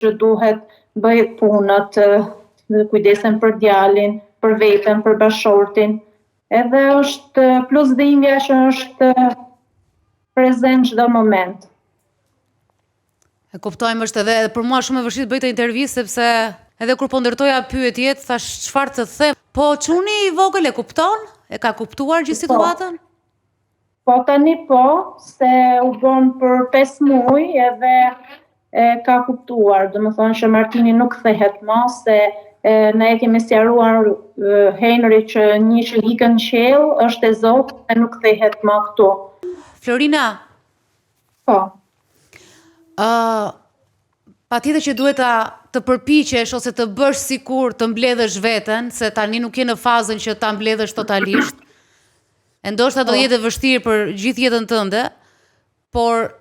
që duhet bëj punët, kujdesen për djalin, për veten, për bashortin. Edhe është plus dhimbja që është prezent çdo moment. E kuptojmë, është edhe për mua shumë e vështirë të bëj të intervistë sepse edhe kur po ndërtoja pyetjet, thash çfarë të them. Po çuni i vogël e kupton? E ka kuptuar gjithë situatën? Po tani po, se u bën për 5 muaj edhe e ka kuptuar, domethënë që Martini nuk kthehet më, se ne e kemi sqaruar Henri që një që ikën në qiell është e Zotit dhe nuk kthehet më këtu. Florina. Po. Patjetër që duhet të përpiqesh ose të bësh sikur të mbledhësh veten, se tani nuk je në fazën që ta mbledhësh totalisht. E ndoshta do jetë vështirë për gjithë jetën tënde, por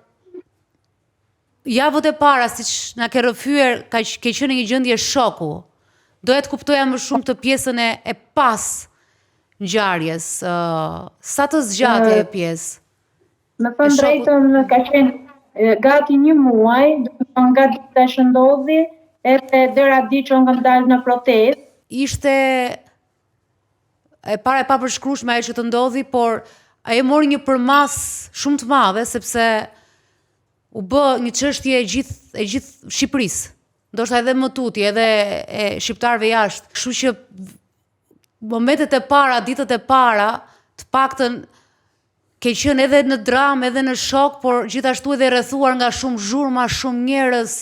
javët e para, siç na ke rrëfyer, ke qenë një gjendje shoku. Doja të kuptoja më shumë të pjesën e pas ngjarjes. Sa të zgjati e pjesë? Me thënë drejtën, ka qenë gati 1 muaj, nga dita që ndodhi, edhe dera ditë që nga dalë në protestë. Ishte e para e papërshkrueshme ajo që të ndodhi, por ajo mori një përmas shumë të madhe, sepse u bë një çështje e gjithë Shqipërisë. Ndoshta edhe më tutje, edhe e shqiptarëve jashtë. Kështu që momentet e para, ditët e para, të paktën ke qenë edhe në dramë, edhe në shok, por gjithashtu edhe rrethuar nga shumë zhurma, shumë njerëz.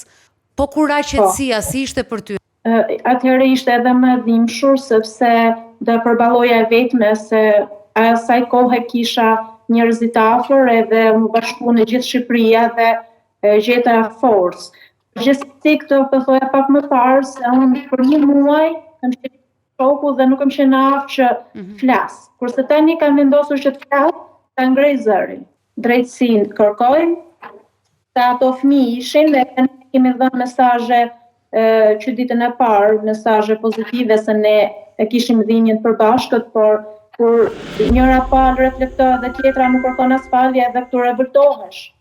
Po kur ra qetësia, si ishte për ty? Atëherë ishte edhe më dhimbshur, sepse do përballoja vetme se asaj kohe kisha njerëzit afër edhe më bashku në gjithë Shqipëria dhe gjeta forcë. Gjithsesi këtë po thoja pak më parë, se unë për 1 muaj kam qenë shoku dhe nuk kam qenë aftë që flas. Kurse tani kam vendosur që të flas, ta ngrej zërin. Drejtësinë kërkojmë, se ato fëmijë ishin dhe ne kemi dhënë mesazhe që ditën e parë, mesazhe pozitive se ne e kishim dhimbjen përbashkët, por kur njëra palë reflektohet dhe tjetra nuk kërkon as falje, edhe këtu revoltohesh.